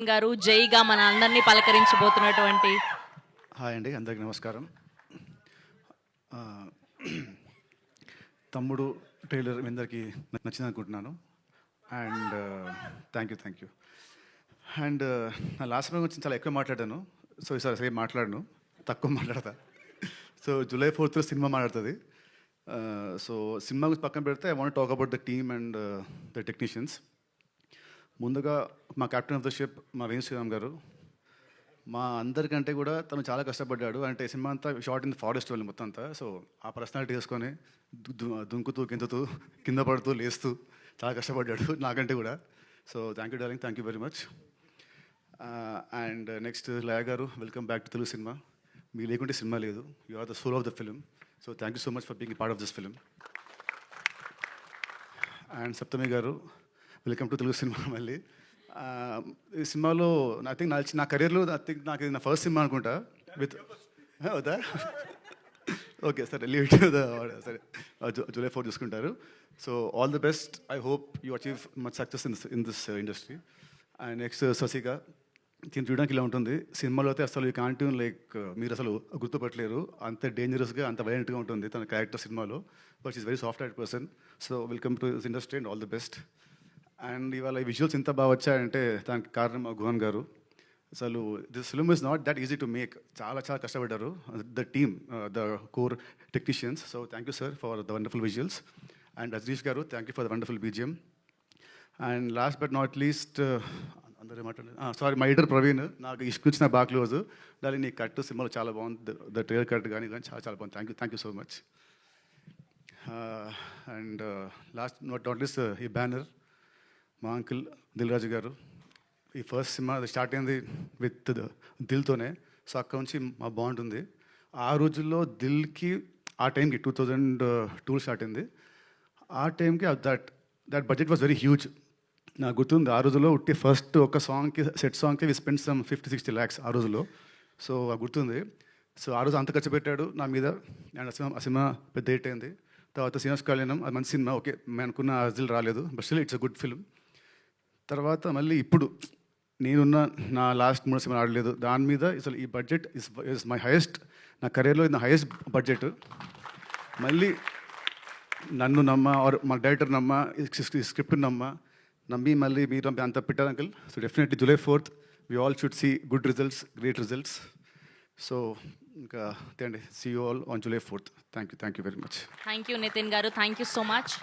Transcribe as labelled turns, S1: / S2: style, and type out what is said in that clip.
S1: గారు జైగా మన అందరినీ పలకరించబోతున్నటువంటి
S2: హాయ్ అండి, అందరికీ నమస్కారం. ఆ, తమ్ముడు ట్రైలర్ మీ అందరికీ నచ్చింది అనుకుంటున్నాను. And thank you. అండ్ నా లాస్ట్ ఫిల్మ్ గురించి చాలా ఎక్కువ మాట్లాడాను. సో ఈసారి సేమ్ మాట్లాడను, తక్కువ మాట్లాడతా. సో జూలై 4th సినిమా మాట్లాడుతుంది. సో సినిమా గురించి పక్కన పెడితే I want talk about the team and the technicians. ముందుగా మా కెప్టెన్ ఆఫ్ ద షిప్ మా వేణు శ్రీరామ్ గారు, మా అందరికంటే కూడా తను చాలా కష్టపడ్డాడు. అంటే సినిమా అంతా షార్ట్ ఇన్ ఫారెస్ట్ వాళ్ళు మొత్తం అంతా. సో ఆ పర్సనాలిటీ వేసుకొని దుంకుతూ గింతుతూ కింద పడుతూ లేస్తూ చాలా కష్టపడ్డాడు నాకంటే కూడా. So thank you darling, thank you very much. And next Laya garu, welcome back to Telugu cinema. మీ లేకుంటే సినిమా లేదు. You are the soul of the film. So thank you so much for being part of this film. And Saptami garu, welcome to Telugu cinema మళ్ళీ. ఈ సినిమాలో I think నా కెరీర్లో నాకు ఇది నా ఫస్ట్ సినిమా అనుకుంటా విత్ అవుదా. ఓకే సరే, లీవ్ టు ద సరే, జూలై 4 చూసుకుంటారు. So all the best. I hope you achieve much success in this industry. And next Shashika, దీన్ని చూడడానికి ఇలా ఉంటుంది. సినిమాలో అయితే అసలు ఈ కాంటిన్ లైక్ మీరు అసలు గుర్తుపట్టలేరు, అంత డేంజరస్గా అంత వైలెంట్గా ఉంటుంది తన క్యారెక్టర్ సినిమాలో. But is very soft heart person. So welcome to this industry and all the best. And ఇవాళ ఈ విజువల్స్ ఇంత బాగా వచ్చాయంటే దానికి కారణం మా గుహన్ గారు. అసలు this film is not that easy to make. చాలా చాలా కష్టపడ్డారు the team, the core technicians. So thank you sir for the wonderful visuals. And Rajneesh garu, thank you for the wonderful BGM. And last but not least అందరూ ఏమంటారు, sorry my editor Praveen, నాకు ఇష్టం బాగా close. దాని నీ కట్ సినిమాలో చాలా బాగుంది, ద ట్రైలర్ కట్ కానీ చాలా చాలా బాగుంది. Thank you so much. And last not least ఈ బ్యానర్ మా అంకుల్ దిల్ రాజు గారు. ఈ ఫస్ట్ సినిమా స్టార్ట్ అయింది విత్ దిల్తోనే. సో అక్కడ నుంచి మా బాగుంటుంది. ఆ రోజుల్లో దిల్కి ఆ టైంకి 2002 స్టార్ట్ అయింది. ఆ టైంకి that budget was very huge. నాకు గుర్తుంది ఆ రోజుల్లో ఉట్టి ఫస్ట్ ఒక సాంగ్కి సెట్ సాంగ్కి వి స్పెండ్ సమ్ 50-60 lakhs ఆ రోజుల్లో. సో గుర్తుంది. సో ఆ రోజు అంత ఖర్చు పెట్టాడు నా మీద. అండ్ ఆ సినిమా పెద్ద హిట్ అయింది. తర్వాత శ్రీనివాస్ కళ్యాణం, అది మంచి సినిమా. ఓకే, మేము అనుకున్న అజిల్ రాలేదు, but still it's a good film. తర్వాత మళ్ళీ ఇప్పుడు నేనున్న నా లాస్ట్ 3 సినిమాలు ఆడలేదు దాని మీద. అసలు ఈ బడ్జెట్ ఇస్ మై హైయెస్ట్, నా కెరీర్లో ఇది నా హైయెస్ట్ బడ్జెట్. మళ్ళీ నన్ను నమ్మ ఆర్ మా డైరెక్టర్ నమ్మ, ఈ స్క్రిప్ట్ నమ్మి మళ్ళీ మీరు అంత పెట్టారు uncle. So definitely July 4th we all should see good results, great results. So ఇంకా అండి, see you all on July 4th. Thank you very much.
S1: Thank you Nitin గారు, థ్యాంక్ యూ సో మచ్.